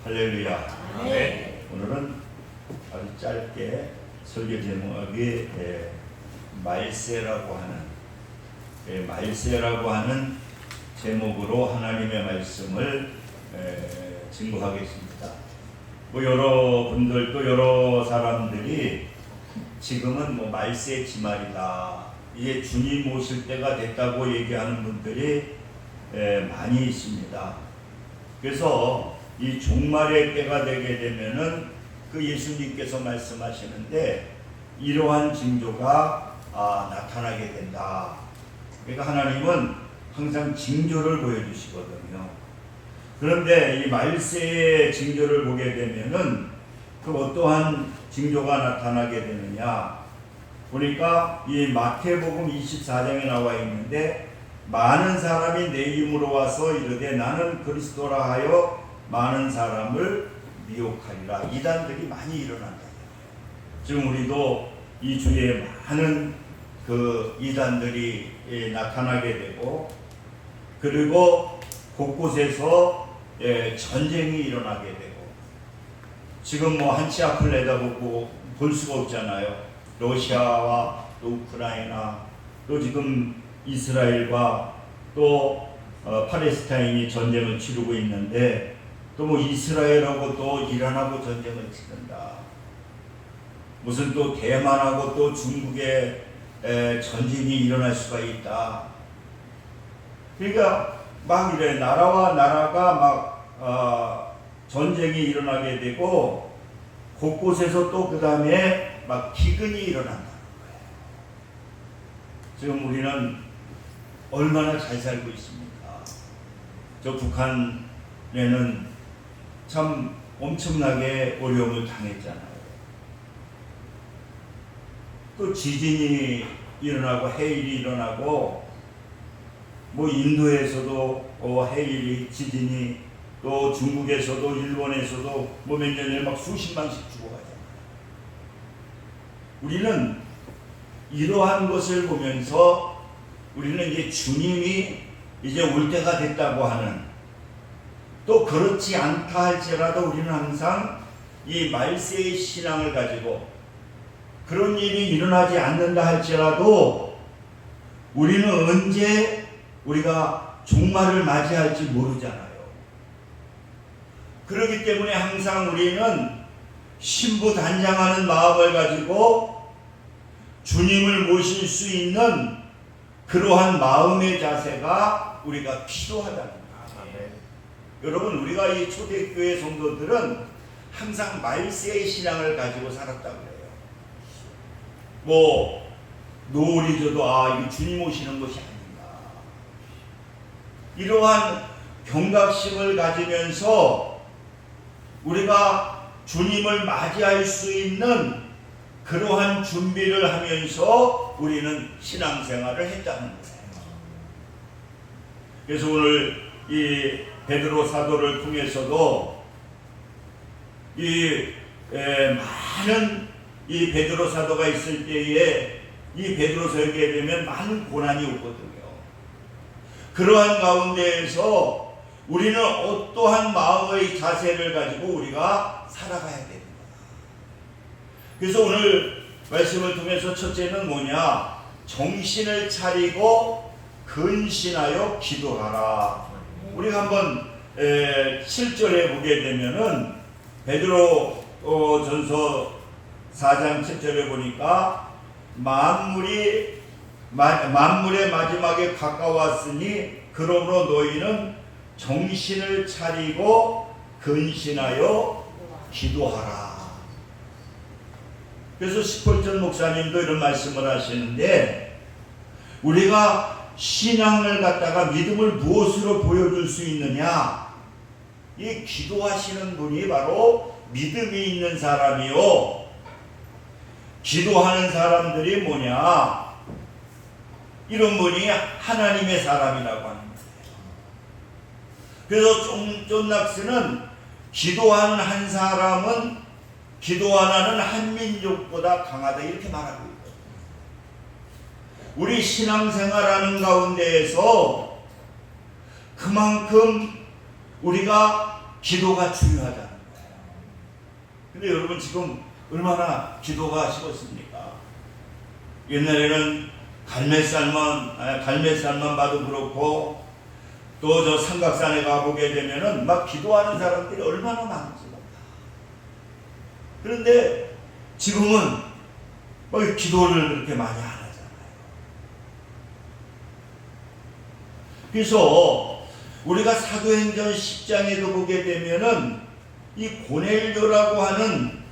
할렐루야. 네. 오늘은 아주 짧게 설교 제목이 말세라고 하는 제목으로 하나님의 말씀을 증거하겠습니다. 여러분들도 여러 사람들이 지금은 말세 지말이다, 이제 주님 오실 때가 됐다고 얘기하는 분들이 많이 있습니다. 그래서 이 종말의 때가 되게 되면은 예수님께서 말씀하시는데 이러한 징조가 나타나게 된다. 그러니까 하나님은 항상 징조를 보여주시거든요. 그런데 이 말세의 징조를 보게 되면은 어떠한 징조가 나타나게 되느냐 보니까 이 마태복음 24장에 나와 있는데, 많은 사람이 내 이름으로 와서 이르되 나는 그리스도라 하여 많은 사람을 미혹하리라. 이단들이 많이 일어난다. 지금 우리도 이 주에 많은 이단들이 나타나게 되고, 그리고 곳곳에서 전쟁이 일어나게 되고, 지금 한치 앞을 내다보고 볼 수가 없잖아요. 러시아와 또 우크라이나, 또 지금 이스라엘과 또 팔레스타인이 전쟁을 치르고 있는데, 또 이스라엘하고 또 이란하고 전쟁을 치른다. 무슨 또 대만하고 또 중국에 전쟁이 일어날 수가 있다. 그러니까 막 이래 나라와 나라가 전쟁이 일어나게 되고, 곳곳에서 또 그 다음에 기근이 일어난다는 거예요. 지금 우리는 얼마나 잘 살고 있습니까? 저 북한에는 참 엄청나게 어려움을 당했잖아요. 또 지진이 일어나고 해일이 일어나고, 인도에서도 해일이 지진이, 또 중국에서도 일본에서도 몇 년에 수십만씩 죽어가잖아요. 우리는 이러한 것을 보면서 우리는 이제 주님이 이제 올 때가 됐다고 하는, 또 그렇지 않다 할지라도 우리는 항상 이 말세의 신앙을 가지고, 그런 일이 일어나지 않는다 할지라도 우리는 언제 우리가 종말을 맞이할지 모르잖아요. 그렇기 때문에 항상 우리는 신부단장하는 마음을 가지고 주님을 모실 수 있는 그러한 마음의 자세가 우리가 필요하다는 거예요. 여러분, 우리가 이 초대교회 성도들은 항상 말세의 신앙을 가지고 살았다고 그래요. 노을이 져도 이게 주님 오시는 것이 아닌가, 이러한 경각심을 가지면서 우리가 주님을 맞이할 수 있는 그러한 준비를 하면서 우리는 신앙생활을 했다는 거예요. 그래서 오늘 이 베드로 사도를 통해서도 많은 이 베드로 사도가 있을 때에 이 베드로서에 되면 많은 고난이 오거든요. 그러한 가운데에서 우리는 어떠한 마음의 자세를 가지고 우리가 살아가야 됩니다. 그래서 오늘 말씀을 통해서 첫째는 뭐냐? 정신을 차리고 근신하여 기도하라. 우리가 한번 7절에 보게 되면은 베드로 전서 4장 7절에 보니까 만물의 마지막에 가까웠으니 그러므로 너희는 정신을 차리고 근신하여 기도하라. 그래서 스폴전 목사님도 이런 말씀을 하시는데, 우리가 신앙을 갖다가 믿음을 무엇으로 보여줄 수 있느냐? 이 기도하시는 분이 바로 믿음이 있는 사람이요. 기도하는 사람들이 뭐냐? 이런 분이 하나님의 사람이라고 하는 거예요. 그래서 존낙스는 기도하는 한 사람은 기도하는 한 민족보다 강하다, 이렇게 말하고 있거든요. 우리 신앙생활하는 가운데에서 그만큼 우리가 기도가 중요하다는 거예요. 근데 여러분 지금 얼마나 기도가 식었습니까? 옛날에는 갈매산만 봐도 그렇고 또 저 삼각산에 가보게 되면은 막 기도하는 사람들이 얼마나 많은지 몰라. 그런데 지금은 막 기도를 그렇게 많이 안 하잖아요. 그래서 우리가 사도행전 10장에도 보게 되면은 이 고넬료라고 하는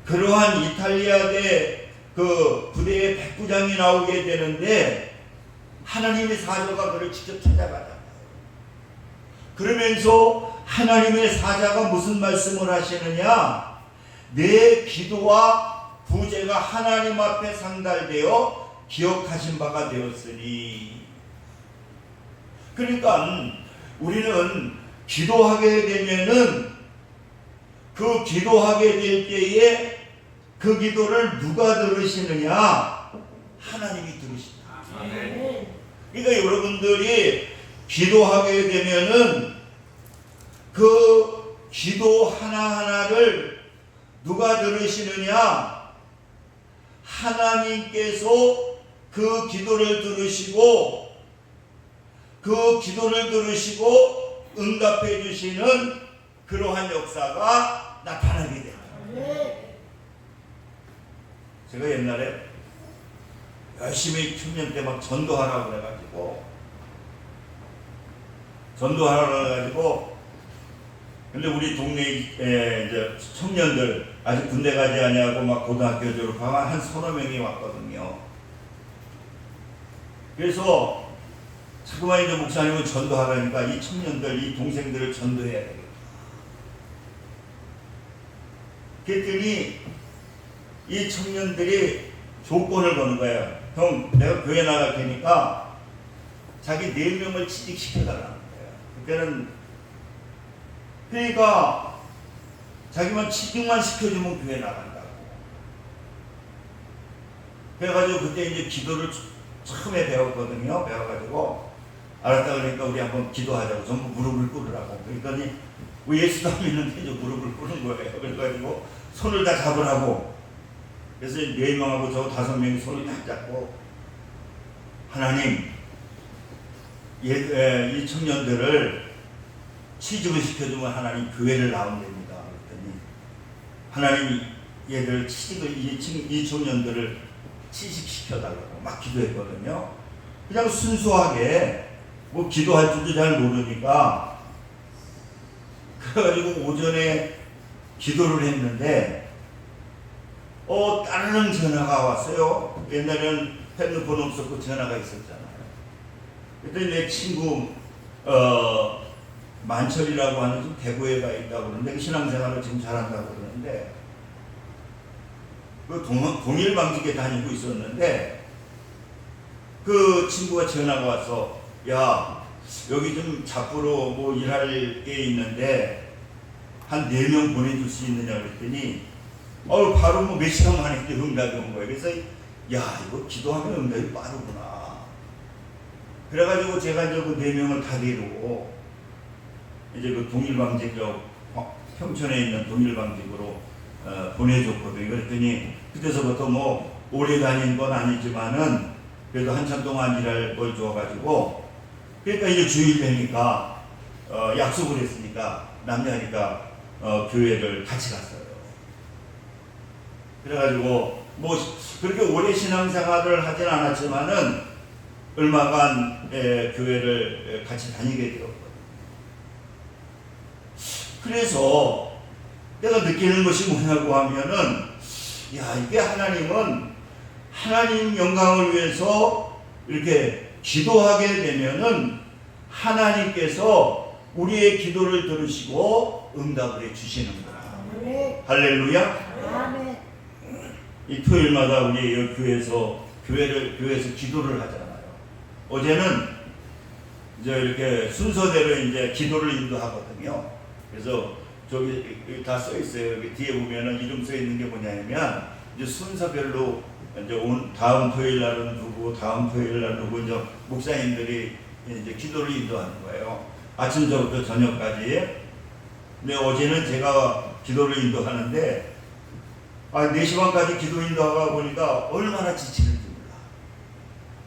그러한 이탈리아대 그 부대의 백부장이 나오게 되는데 하나님의 사자가 그를 직접 찾아가잖아요. 그러면서 하나님의 사자가 무슨 말씀을 하시느냐? 내 기도와 부재가 하나님 앞에 상달되어 기억하신 바가 되었으니. 그러니까 우리는 기도하게 되면은 그 기도하게 될 때에 그 기도를 누가 들으시느냐? 하나님이 들으신다. 그러니까 여러분들이 기도하게 되면은 그 기도 하나하나를 누가 들으시느냐? 하나님께서 그 기도를 들으시고 그 기도를 들으시고 응답해 주시는 그러한 역사가 나타나게 됩니다. 제가 옛날에 열심히 청년 때 막 전도하라고 그래가지고 근데 우리 동네 이제 청년들 아직 군대 가지 아니하고 막 고등학교 졸업하고 한 서너 명이 왔거든요. 그래서 자꾸만 이제 목사님은 전도하라니까 이 청년들, 이 동생들을 전도해야 되겠다. 그랬더니 이 청년들이 조건을 거는 거예요. 형, 내가 교회 나갈 테니까 자기 4명을 취직시켜달라는 거예요. 그때는 그러니까 자기만 취직만 시켜주면 교회 나간다고. 그래가지고 그때 이제 기도를 처음에 배웠거든요. 배워가지고 알았다 그러니까 우리 한번 기도하자고 전부 무릎을 꿇으라고. 그러니까 예수도 안 믿는데 이제 무릎을 꿇은 거예요. 그래가지고 손을 다 잡으라고. 그래서 4명하고 저 5명이 손을 다 잡고 하나님 이 청년들을 취직을 시켜주면 하나님 교회를 나오면 됩니다. 그랬더니 하나님 얘들 취직을 이 청년들을 취직시켜달라고 막 기도했거든요. 그냥 순수하게 뭐 기도할 줄도 잘 모르니까 그래가지고 오전에 기도를 했는데 다른 전화가 왔어요. 옛날에는 핸드폰 없었고 전화가 있었잖아요. 그때 내 친구 만철이라고 하는 지금 대구에 가 있다고 그러는데 신앙생활을 지금 잘한다고 그러는데 그 동일방직에 다니고 있었는데 그 친구가 전화가 와서 야 여기 좀 잡부로 뭐 일할 게 있는데 한 4명 보내줄 수 있느냐 그랬더니 바로 뭐 몇 시간 만에 응답이 온 거예요. 그래서 야 이거 기도하면 응답이 빠르구나. 그래가지고 제가 이제 그 4명을 다 데리고 이제 그 동일방직 평촌에 있는 동일방직으로 보내줬거든요. 그랬더니 그때서부터 뭐 오래 다닌 건 아니지만은 그래도 한참 동안 일할 걸 줘가지고 그러니까 이제 주일 되니까 약속을 했으니까 남자니까 교회를 같이 갔어요. 그래가지고 뭐 그렇게 오래 신앙생활을 하진 않았지만은 얼마간 교회를 같이 다니게 되었거든요. 그래서 내가 느끼는 것이 뭐냐고 하면은 야 이게 하나님은 하나님 영광을 위해서 이렇게 기도하게 되면은 하나님께서 우리의 기도를 들으시고 응답을 해 주시는 거야. 할렐루야. 아멘. 이 토요일마다 우리 이 교회에서 기도를 하잖아요. 어제는 이제 이렇게 순서대로 이제 기도를 인도하거든요. 그래서 저기 다 써 있어요. 여기 뒤에 보면은 이름 써 있는 게 뭐냐면 이제 순서별로 이제 다음 토요일 날은 누구, 다음 토요일 날 누구 이제 목사님들이 이제 기도를 인도하는 거예요. 아침부터 저녁까지. 근데 어제는 제가 기도를 인도하는데 4시 반까지 기도 인도하다 보니까 얼마나 지치는지 몰라.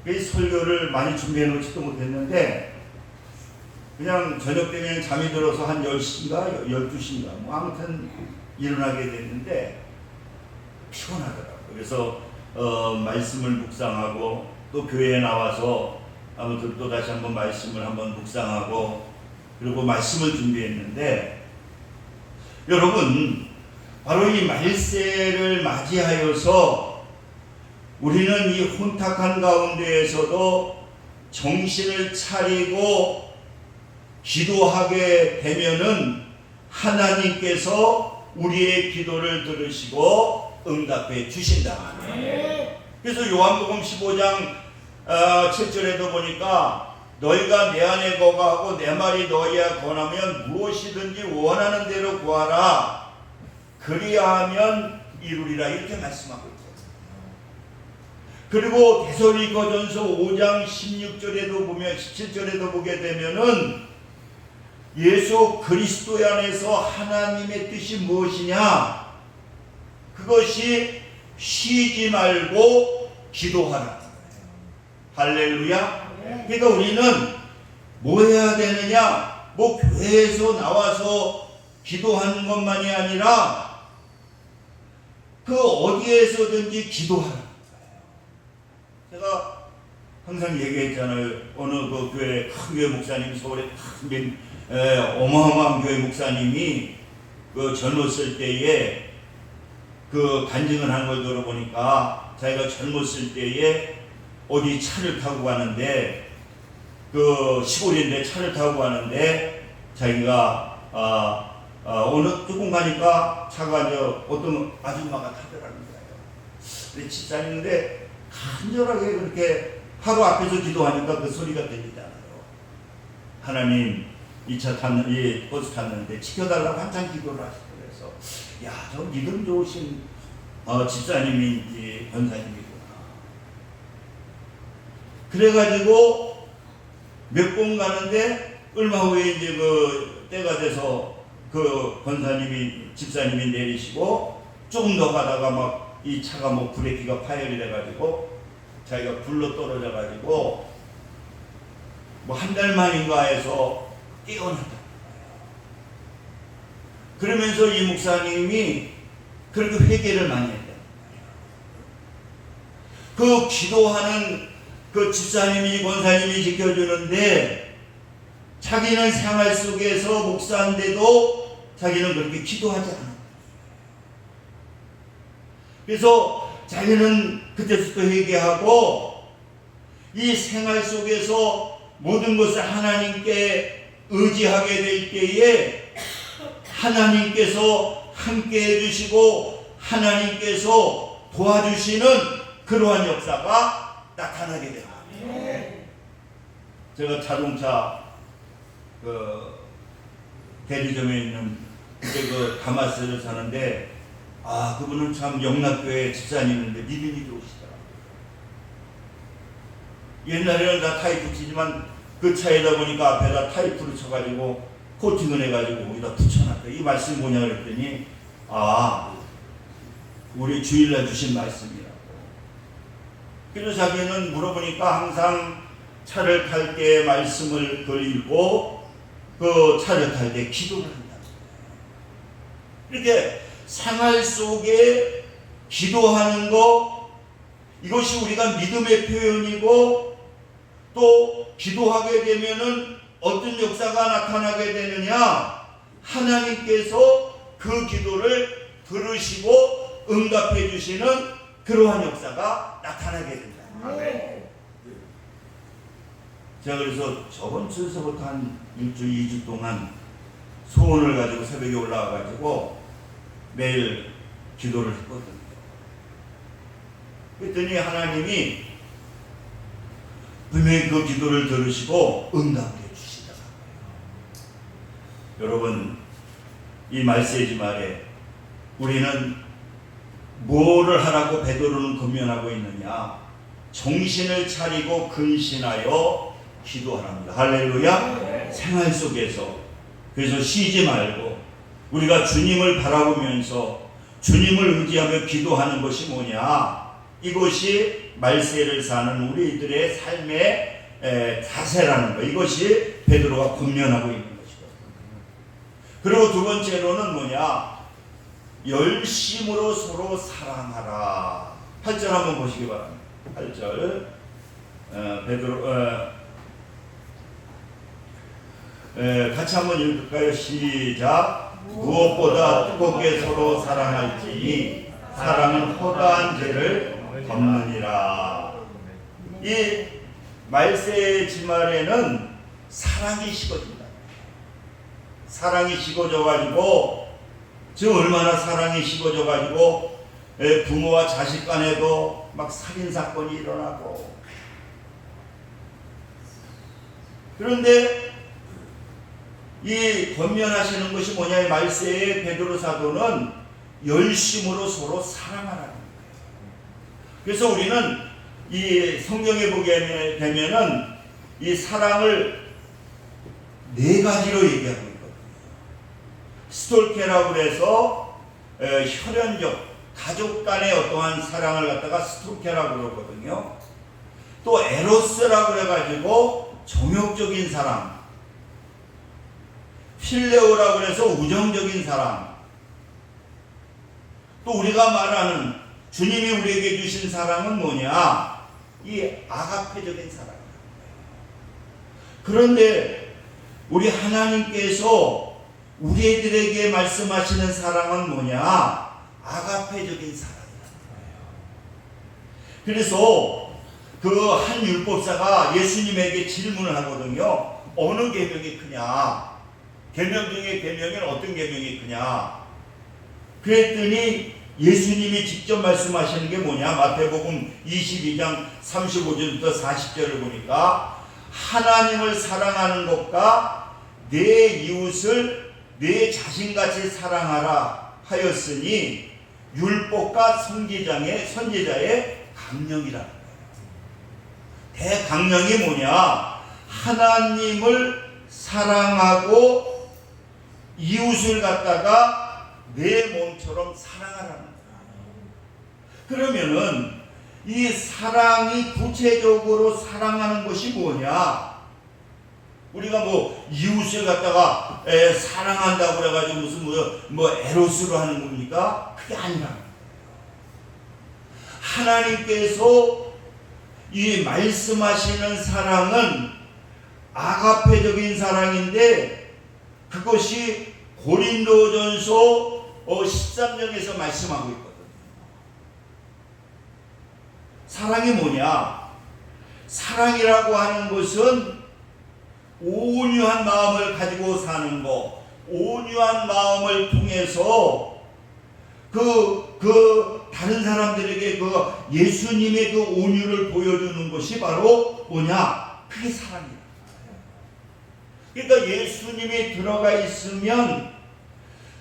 그 설교를 많이 준비해 놓지도 못했는데 그냥 저녁 때 그냥 잠이 들어서 한 10시인가 12시인가 뭐 아무튼 일어나게 됐는데 피곤하더라고요. 그래서 말씀을 묵상하고 또 교회에 나와서 아무튼 또 다시 한번 말씀을 한번 묵상하고 그리고 말씀을 준비했는데 여러분 바로 이 말세를 맞이하여서 우리는 이 혼탁한 가운데에서도 정신을 차리고 기도하게 되면은 하나님께서 우리의 기도를 들으시고 응답해 주신다. 그래서 요한복음 15장 7절에도 보니까 너희가 내 안에 거하고 내 말이 너희에 거하면 무엇이든지 원하는 대로 구하라. 그리하면 이루리라. 이렇게 말씀하고 있거든요. 그리고 데살로니가전서 5장 16절에도 보면 17절에도 보게 되면은 예수 그리스도 안에서 하나님의 뜻이 무엇이냐? 그것이 쉬지 말고 기도하라. 할렐루야. 그러니까 우리는 뭐 해야 되느냐? 뭐 교회에서 나와서 기도하는 것만이 아니라 그 어디에서든지 기도하라. 제가 항상 얘기했잖아요. 어느 그 교회 큰 교회 목사님, 서울에 큰 어마어마한 교회 목사님이 그 젊었을 때에 그 간증을 하는 걸 들어보니까 자기가 젊었을 때에 어디 차를 타고 가는데 그 시골인데 차를 타고 가는데 자기가 어느 조금 가니까 차가 이제 어떤 아줌마가 타더라는 거예요. 근데 집사님인데 간절하게 그렇게 하루 앞에서 기도하니까 그 소리가 들리잖아요. 하나님 이 버스 탔는데 지켜달라고 한참 기도를 하시고 그래서 야, 저 믿음 좋으신 집사님인지 권사님이구나. 그래가지고 몇 번 가는데 얼마 후에 이제 그 때가 돼서 그 집사님이 내리시고 조금 더 가다가 막 이 차가 뭐 브레이크가 파열이 돼가지고 자기가 굴러 떨어져가지고 뭐 한 달 만인가 해서 깨어났다. 그러면서 이 목사님이 그렇게 회개를 많이 했다. 그 기도하는 그 집사님이 권사님이 지켜주는데 자기는 생활 속에서 목사인데도 자기는 그렇게 기도하지 않아. 그래서 자기는 그때부터 회개하고 이 생활 속에서 모든 것을 하나님께 의지하게 될 때에 하나님께서 함께 해주시고 하나님께서 도와주시는 그러한 역사가 나타나게 됩니다. 제가 자동차 대리점에 있는 그때 그 다마스를 사는데 그분은 참 영락교회 집사님인데 믿음이 좋으시더라고요. 옛날에는 다 타이프 치지만 그 차에다 보니까 앞에다 타이프를 쳐가지고 코팅을 해가지고 거기다 붙여놨다. 이 말씀이 뭐냐 그랬더니 우리 주일날 주신 말씀이라고. 그래서 자기는 물어보니까 항상 차를 탈 때 말씀을 읽고 그 차를 탈 때 기도를 한다. 이렇게 생활 속에 기도하는 거, 이것이 우리가 믿음의 표현이고 또 기도하게 되면은 어떤 역사가 나타나게 되느냐? 하나님께서 그 기도를 들으시고 응답해 주시는 그러한 역사가 나타나게 된다. 아멘. 제가 그래서 저번 주에서부터 한 1주, 2주 동안 소원을 가지고 새벽에 올라와 가지고 매일 기도를 했거든요. 그랬더니 하나님이 분명히 그 기도를 들으시고 응답해 주시더라고요. 여러분, 이 말세지 말에 우리는 뭐를 하라고 베드로는 권면하고 있느냐? 정신을 차리고 근신하여 기도하랍니다. 할렐루야. 생활 속에서 그래서 쉬지 말고 우리가 주님을 바라보면서 주님을 의지하며 기도하는 것이 뭐냐? 이것이 말세를 사는 우리들의 삶의 자세라는 거. 이것이 베드로가 권면하고 있는 것이거든요. 그리고 두 번째로는 뭐냐? 열심으로 서로 사랑하라. 8절 한번 보시기 바랍니다. 8절 같이 한번 읽을까요? 시작. 무엇보다 뜨겁게 서로 사랑할지니 사랑은 허다한 죄를 덮느니라. 이 말세의 지말에는 사랑이 식어진다. 사랑이 식어져 가지고 지금 얼마나 사랑이 식어져 가지고 부모와 자식 간에도 막 살인 사건이 일어나고. 그런데 이 권면하시는 것이 뭐냐? 이 말세의 베드로 사도는 열심으로 서로 사랑하라는 거예요. 그래서 우리는 이 성경에 보게 되면은 이 사랑을 네 가지로 얘기하고 있거든요. 스톨케라고 해서 혈연적 가족 간의 어떠한 사랑을 갖다가 스톨케라고 그러거든요. 또 에로스라고 해가지고 정욕적인 사랑, 필레오라고 해서 우정적인 사랑, 또 우리가 말하는 주님이 우리에게 주신 사랑은 뭐냐? 이 아가페적인 사랑이에요. 그런데 우리 하나님께서 우리들에게 말씀하시는 사랑은 뭐냐? 아가페적인 사랑이라는 거예요. 그래서 그 한 율법사가 예수님에게 질문을 하거든요. 어느 계명이 크냐? 계명 중에 계명은 어떤 계명이 크냐? 그랬더니 예수님이 직접 말씀하시는 게 뭐냐? 마태복음 22장 35절부터 40절을 보니까 하나님을 사랑하는 것과 내 이웃을 내 자신같이 사랑하라 하였으니 율법과 선지자의 강령이라는 거예요. 대강령이 뭐냐? 하나님을 사랑하고 이웃을 갖다가 내 몸처럼 사랑하라는 거예요. 그러면은 이 사랑이 구체적으로 사랑하는 것이 뭐냐? 우리가 뭐 이웃을 갖다가 사랑한다고 그래가지고 무슨 뭐 에로스로 하는 겁니까? 그게 아니라 하나님께서 이 말씀하시는 사랑은 아가페적인 사랑인데 그것이 고린도전서 13장에서 말씀하고 있거든요. 사랑이 뭐냐? 사랑이라고 하는 것은 온유한 마음을 가지고 사는 것, 온유한 마음을 통해서 다른 사람들에게 예수님의 그 온유를 보여주는 것이 바로 뭐냐? 그게 사랑이다. 그러니까 예수님이 들어가 있으면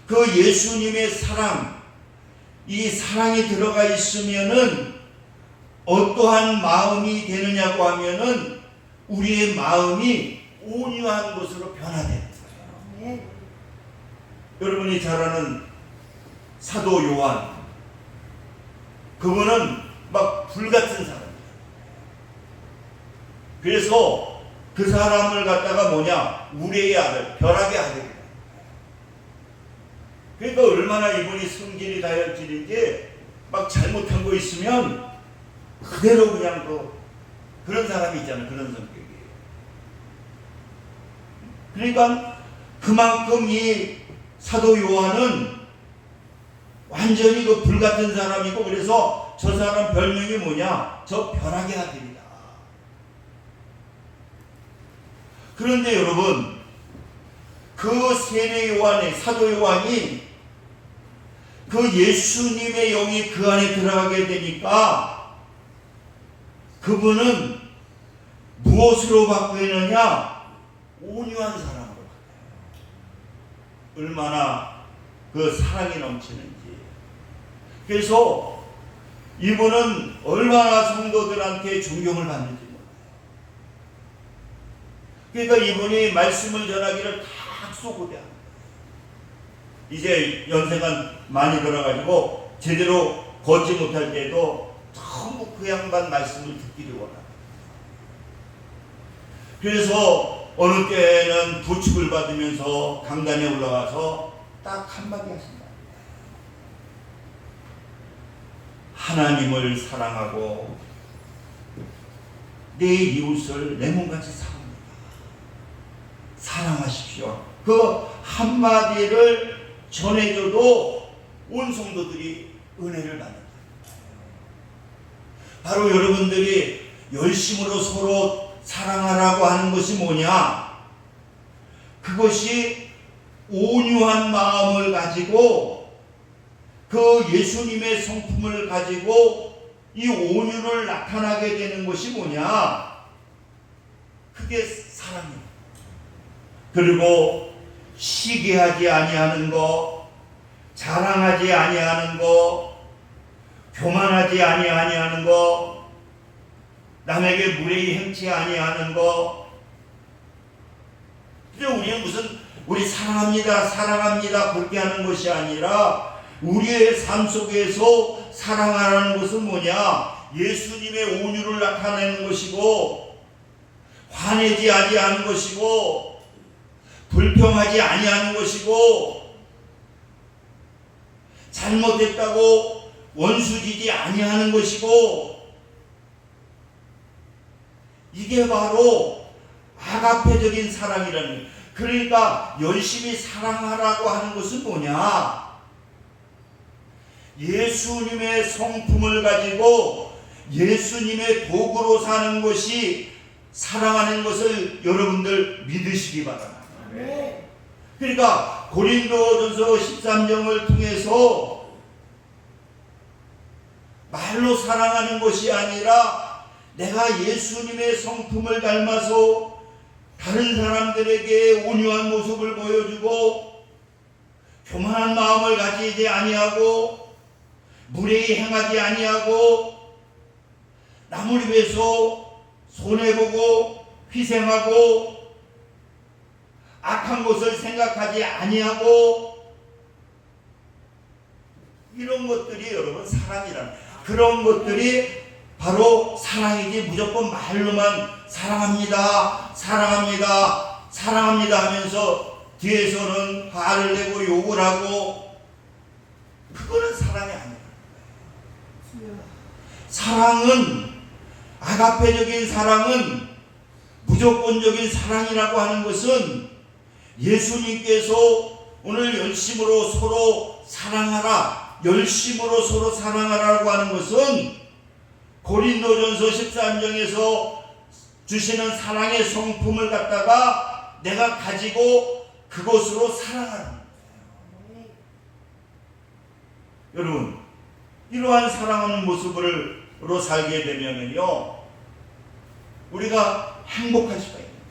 그 예수님의 사랑, 이 사랑이 들어가 있으면은 어떠한 마음이 되느냐고 하면은 우리의 마음이 온유한 것으로 변화되는 거예요. 여러분이 잘 아는 사도 요한, 그분은 막 불같은 사람이에요. 그래서 그 사람을 갖다가 뭐냐? 우리의 아들, 벼락의 아들이다. 그러니까 얼마나 이분이 성질이 다혈질인지 막 잘못한 거 있으면 그대로 그냥 그런 사람이 있잖아요. 그런 성격이에요. 그러니까 그만큼 이 사도 요한은 완전히 그 불같은 사람이고, 그래서 저 사람 별명이 뭐냐? 저 벼락의 아들이다. 그런데 여러분, 그 세례 요한의 사도 요한이 그 예수님의 영이 그 안에 들어가게 되니까 그분은 무엇으로 바뀌느냐? 온유한 사람으로 바뀌어요. 얼마나 그 사랑이 넘치는지. 그래서 이분은 얼마나 성도들한테 존경을 받는지 몰라요. 그러니까 이분이 말씀을 전하기를 다 쏘고대합니다. 이제 연세가 많이 들어가지고 제대로 걷지 못할 때도 전부 그 양반 말씀을 듣기를 원합니다. 그래서 어느 때는 부축을 받으면서 강단에 올라와서 딱 한마디 하신다. 하나님을 사랑하고 내 이웃을 내 몸같이 사랑하십시오. 그 한마디를 전해줘도 온 성도들이 은혜를 받는다. 바로 여러분들이 열심으로 서로 사랑하라고 하는 것이 뭐냐? 그것이 온유한 마음을 가지고 그 예수님의 성품을 가지고 이 온유를 나타나게 되는 것이 뭐냐? 그게 사랑이에요. 그리고 시기하지 아니하는 것, 자랑하지 아니하는 것, 교만하지 아니하는 것, 남에게 무례히 행치 아니하는 것. 근데 우리는 무슨 우리 사랑합니다 그렇게 하는 것이 아니라 우리의 삶 속에서 사랑하라는 것은 뭐냐? 예수님의 온유를 나타내는 것이고, 화내지 아니하는 것이고, 불평하지 아니하는 것이고, 잘못했다고 원수지지 아니하는 것이고, 이게 바로 아가페적인 사랑이라는 거예요. 그러니까 열심히 사랑하라고 하는 것은 뭐냐? 예수님의 성품을 가지고 예수님의 도구로 사는 것이 사랑하는 것을 여러분들 믿으시기 바랍니다. 그러니까 고린도전서 13장을 통해서 말로 사랑하는 것이 아니라 내가 예수님의 성품을 닮아서 다른 사람들에게 온유한 모습을 보여주고 교만한 마음을 가지지 아니하고 무례히 행하지 아니하고 남을 위해서 손해보고 희생하고 악한 것을 생각하지 아니하고 이런 것들이 여러분 사랑이라는 그런 것들이 바로 사랑이지 무조건 말로만 사랑합니다 하면서 뒤에서는 화를 내고 욕을 하고 그거는 사랑이 아니에요. 사랑은 아가페적인 사랑은 무조건적인 사랑이라고 하는 것은 예수님께서 오늘 열심으로 서로 사랑하라고 하는 것은 고린도전서 13장에서 주시는 사랑의 성품을 갖다가 내가 가지고 그것으로 사랑하는 거예요. 여러분, 이러한 사랑하는 모습으로 살게 되면요, 우리가 행복할 수가 있는 거예요.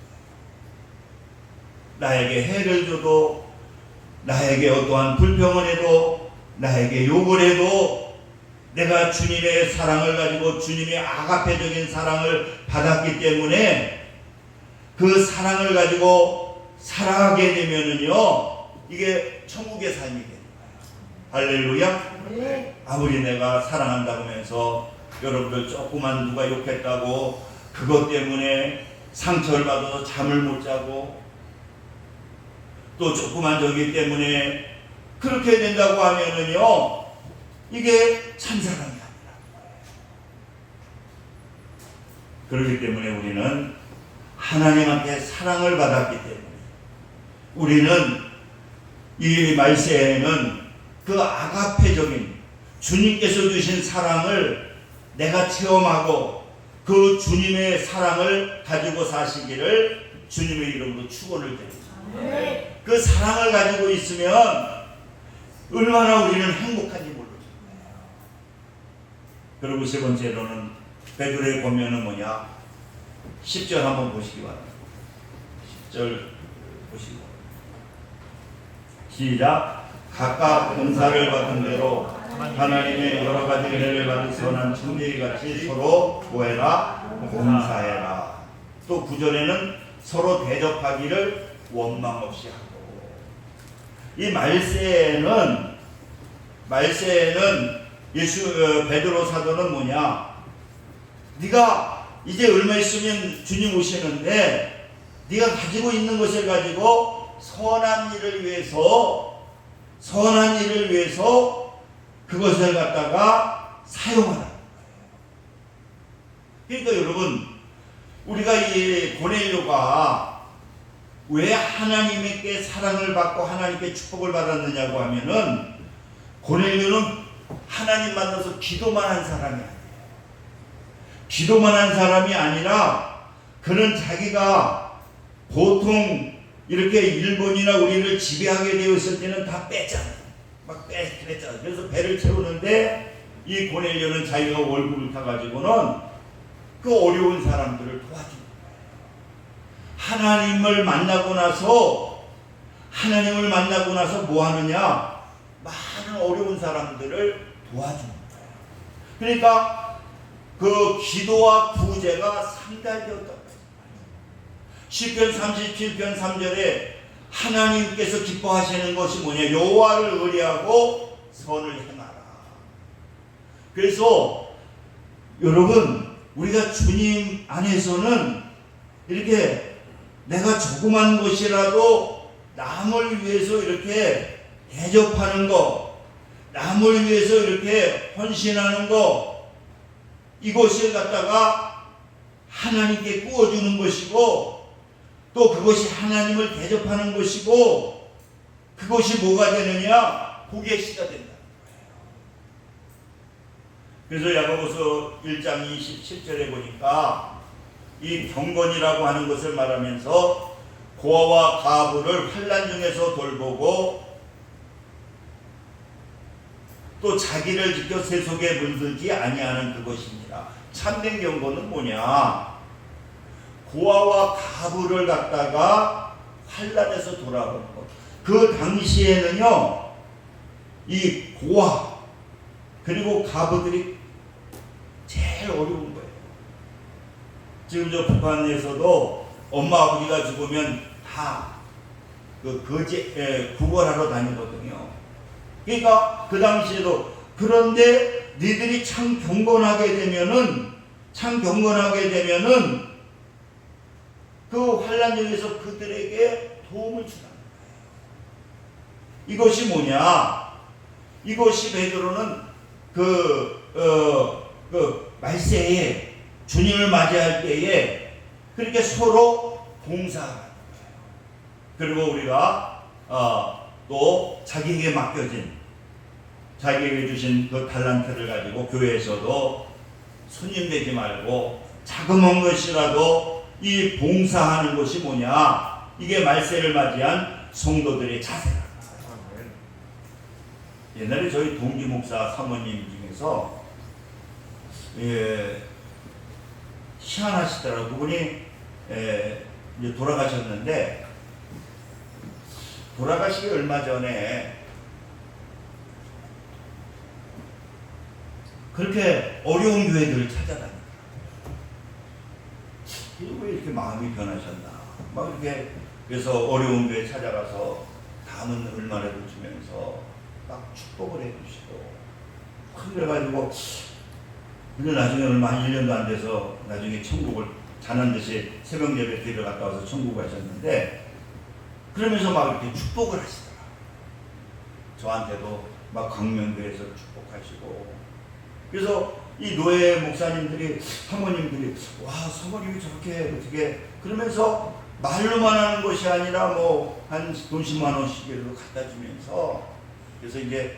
나에게 해를 줘도, 나에게 어떠한 불평을 해도, 나에게 욕을 해도 내가 주님의 사랑을 가지고 주님의 아가페적인 사랑을 받았기 때문에 그 사랑을 가지고 살아가게 되면은요, 이게 천국의 삶이 되는 거예요. 할렐루야. 네. 아무리 내가 사랑한다고 하면서 여러분들 조그만 누가 욕했다고 그것 때문에 상처를 받아서 잠을 못 자고 또 조그만 저기 때문에 그렇게 된다고 하면은요, 이게 참사랑이 아니라. 그렇기 때문에 우리는 하나님한테 사랑을 받았기 때문에 우리는 이 말세에는 그 아가페적인 주님께서 주신 사랑을 내가 체험하고 그 주님의 사랑을 가지고 사시기를 주님의 이름으로 축원을 드립니다. 그 사랑을 가지고 있으면 얼마나 우리는 행복한지 모르죠. 그리고 세 번째로는 베드로의 권면은 뭐냐? 10절 한번 보시기 바랍니다. 10절 보시기 바랍니다. 시작. 각각 봉사를 받은 대로 하나님의 여러 가지 은혜를 받은 선한 청지기 같이 서로 구해라, 봉사해라. 또 9절에는 서로 대접하기를 원망 없이 하고. 이 말세에는 베드로 사도는 뭐냐? 네가 이제 얼마 있으면 주님 오시는데 네가 가지고 있는 것을 가지고 선한 일을 위해서 그것을 갖다가 사용하라. 그러니까 여러분, 우리가 이 고넬료가 왜 하나님께 사랑을 받고 하나님께 축복을 받았느냐고 하면은, 고넬료는 하나님 만나서 기도만 한 사람이 아니에요. 기도만 한 사람이 아니라 그는 자기가 보통 이렇게 일본이나 우리를 지배하게 되었을 때는 다 뺐잖아요. 막 뺐잖아요. 그래서 배를 채우는데 이 고넬료는 자기가 월급을 타가지고는 그 어려운 사람들을 도와준 거예요. 하나님을 만나고 나서 뭐 하느냐? 많은 어려운 사람들을 도와주는 거예요. 그러니까 그 기도와 구제가 상달되었던 거예요. 시편 37편 3절에 하나님께서 기뻐하시는 것이 뭐냐? 여호와를 의뢰하고 선을 행하라. 그래서 여러분, 우리가 주님 안에서는 이렇게 내가 조그만 것이라도 남을 위해서 이렇게 대접하는 것, 남을 위해서 이렇게 헌신하는 것, 이것을 갖다가 하나님께 구워주는 것이고, 또 그것이 하나님을 대접하는 것이고, 그것이 뭐가 되느냐? 복의 씨가 된다. 그래서 야고보서 1장 27절에 보니까 이 경건이라고 하는 것을 말하면서 고아와 가부를 환난 중에서 돌보고 또 자기를 지켜 세속에 물들지 아니하는 그것입니다. 참된 경건은 뭐냐? 고아와 가부를 갖다가 환난에서 돌아오는 것. 그 당시에는요, 이 고아 그리고 가부들이 제일 어려운 거예요. 지금 저 북한에서도 엄마 아버지가 죽으면 다 구걸하러 다니거든요. 그러니까 그 당시에도, 그런데 니들이 참 경건하게 되면은 그 환난 중에서 그들에게 도움을 주라는 거예요. 이것이 뭐냐? 이것이 베드로는 말세에 주님을 맞이할 때에 그렇게 서로 봉사하는 거예요. 그리고 우리가 또 자기에게 주신 그 달란트를 가지고 교회에서도 손님 되지 말고 자그마한 것이라도 이 봉사하는 것이 뭐냐? 이게 말세를 맞이한 성도들의 자세다. 옛날에 저희 동기 목사 사모님 중에서 희한하시더라고요. 그분이 이제 돌아가셨는데, 돌아가시기 얼마 전에 그렇게 어려운 교회들을 찾아다니고, 왜 이렇게 마음이 변하셨나? 막 이렇게, 그래서 어려운 교회 찾아가서 담은 얼마라도 주면서 막 축복을 해주시고, 그래가지고 근데 나중에 얼마 1년도 안 돼서 나중에 천국을 자난듯이 새벽 예배 드리러 갔다 와서 천국 가셨는데, 그러면서 막 이렇게 축복을 하시더라. 저한테도 막 광명교회에서 축복하시고. 그래서 이 노예 목사님들이, 사모님들이, 와, 사모님이 저렇게 어떻게, 그러면서 말로만 하는 것이 아니라 뭐 한 돈 10만 원씩이라도 갖다 주면서, 그래서 이제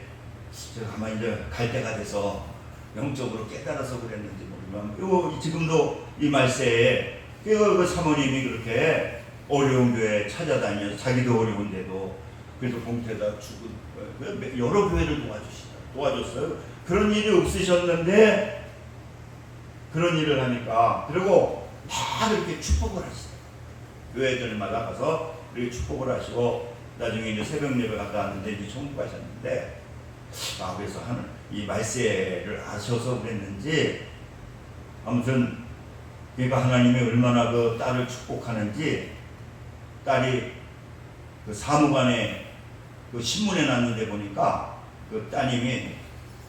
제가 아마 이제 갈 때가 돼서 영적으로 깨달아서 그랬는지 모르지만, 지금도 이 말세에 그 사모님이 그렇게 어려운 교회 찾아다녀서 자기도 어려운데도 그래도 봉태다 주고 여러 교회를 도와줬어요. 그런 일이 없으셨는데 그런 일을 하니까, 그리고 다 그렇게 축복을 하시더라고요. 교회들마다 가서 이렇게 축복을 하시고, 나중에 이제 새벽 예배 갔다 왔는데 이제 천국 가셨는데, 그래서 이 말세를 아셔서 그랬는지, 아무튼 그러니까 하나님이 얼마나 그 딸을 축복하는지, 딸이 그 사무관에 그 신문에 났는데 보니까 그 따님이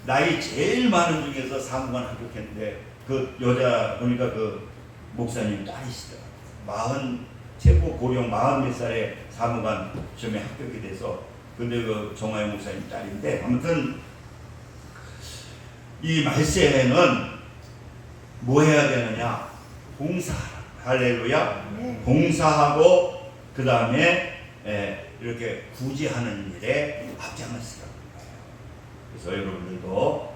나이 제일 많은 중에서 사무관 합격했는데 그 여자 보니까 그 목사님 딸이시더라고요. 최고 고령 40몇 살에 사무관 시험에 합격이 돼서 근데 그 정화영 목사님 딸인데 아무튼 이 말세에는 뭐 해야 되느냐? 봉사하라. 할렐루야. 네. 봉사하고 그 다음에 이렇게 구제하는 일에 앞장을 쓰라는 거예요. 그래서 여러분들도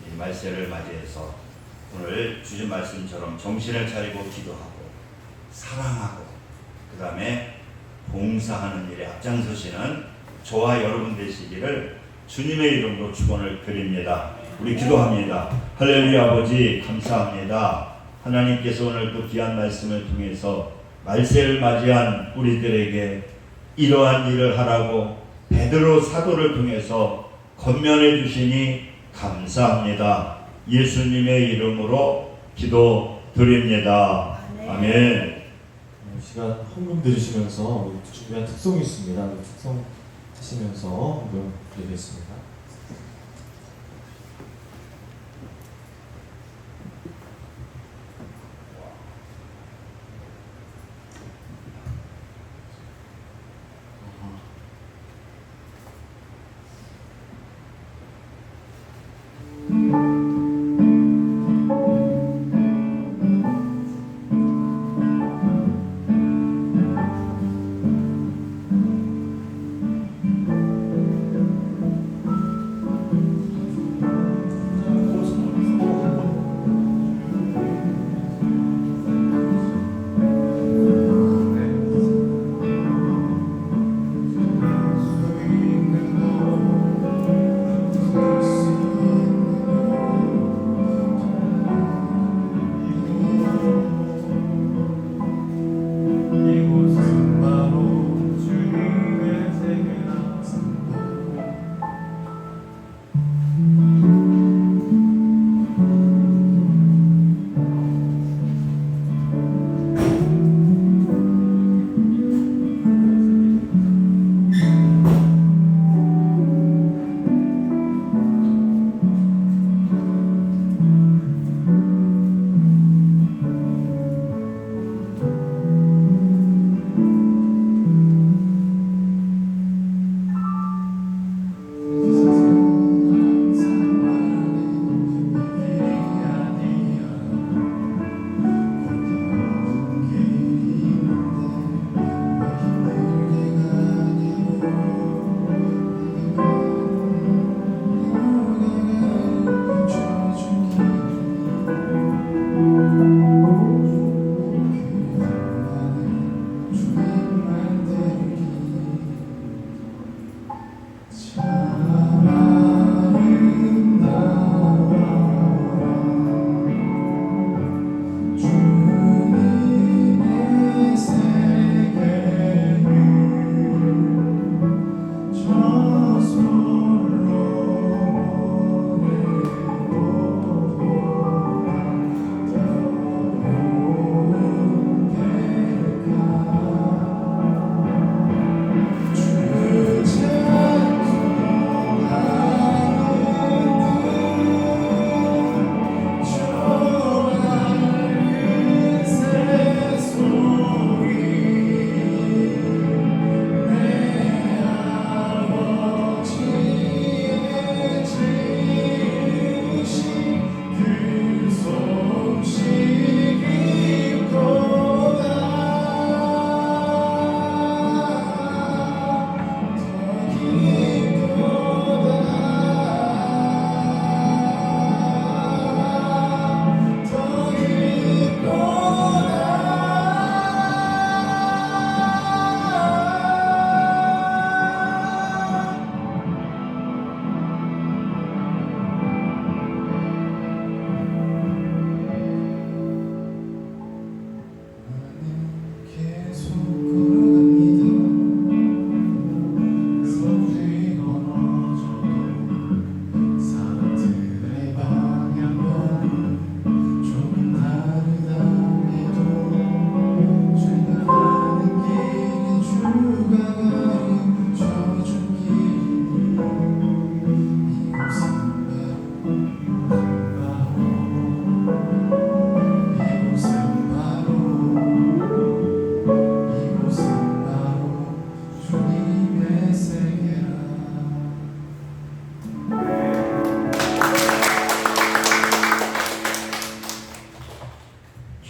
이 말세를 맞이해서 오늘 주신 말씀처럼 정신을 차리고 기도하고 사랑하고 그 다음에 봉사하는 일에 앞장서시는 저와 여러분 되시기를 주님의 이름으로 축원을 드립니다. 우리 기도합니다. 할렐루야. 아버지 감사합니다. 하나님께서 오늘 또 귀한 말씀을 통해서 말세를 맞이한 우리들에게 이러한 일을 하라고 베드로 사도를 통해서 권면해 주시니 감사합니다. 예수님의 이름으로 기도드립니다. 아멘. 이 시간 헌금 드리시면서 준비한 특송이 있습니다. 특송 하시면서 헌금 드리겠습니다.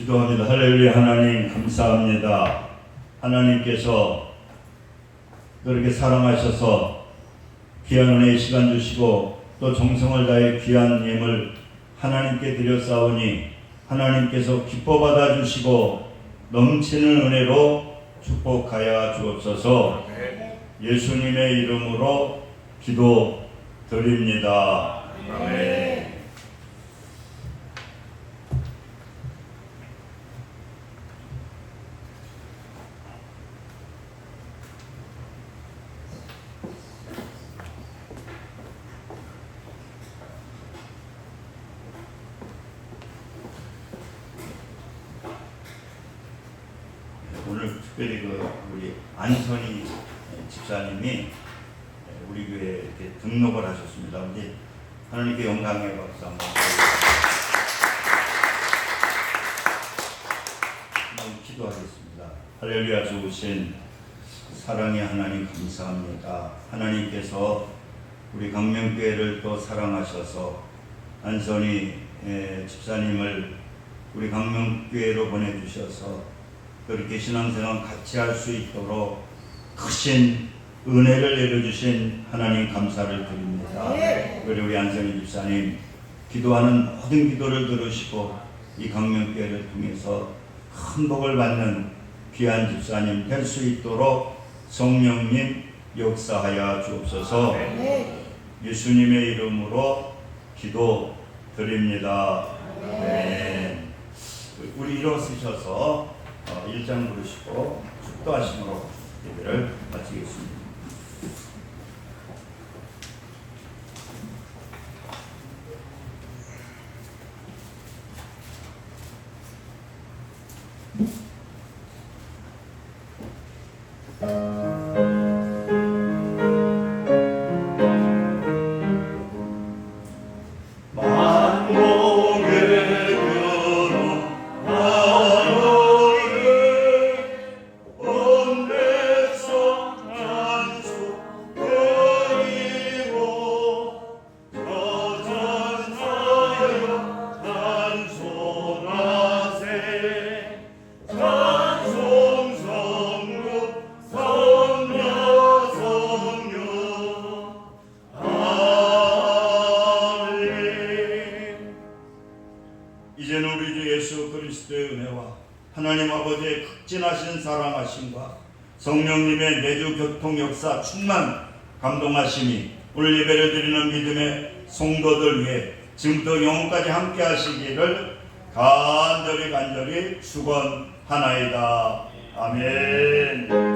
기도합니다. 할렐루야. 하나님 감사합니다. 하나님께서 그렇게 사랑하셔서 귀한 은혜의 시간 주시고 또 정성을 다해 귀한 예물 하나님께 드렸사오니 하나님께서 기뻐 받아 주시고 넘치는 은혜로 축복하여 주옵소서. 예수님의 이름으로 기도 드립니다. 아멘. 오늘 특별히 우리 안선희 집사님이 우리 교회에 이렇게 등록을 하셨습니다. 우리 하나님께 영광의 박수 한번 기도하겠습니다. 할렐루야. 좋으신 사랑의 하나님 감사합니다. 하나님께서 우리 강명교회를 또 사랑하셔서 안선희 집사님을 우리 강명교회로 보내주셔서 그렇게 신앙생활 같이 할 수 있도록 크신 은혜를 내려주신 하나님 감사를 드립니다. 그리고 우리 안선희 집사님 기도하는 모든 기도를 들으시고 이 강명교회를 통해서 큰 복을 받는 귀한 집사님 될 수 있도록 성령님 역사하여 주옵소서. 예수님의 이름으로 기도 드립니다. 네. 우리 일어서셔서 1장 부르시고 축도하심으로 예배를 마치겠습니다. 이제는 우리 주 예수 그리스도의 은혜와 하나님 아버지의 극진하신 사랑하심과 성령님의 내주 교통 역사 충만 감동하심이 오늘 예배를 드리는 믿음의 성도들 위해 지금부터 영원까지 함께 하시기를 간절히 축원하나이다. 아멘.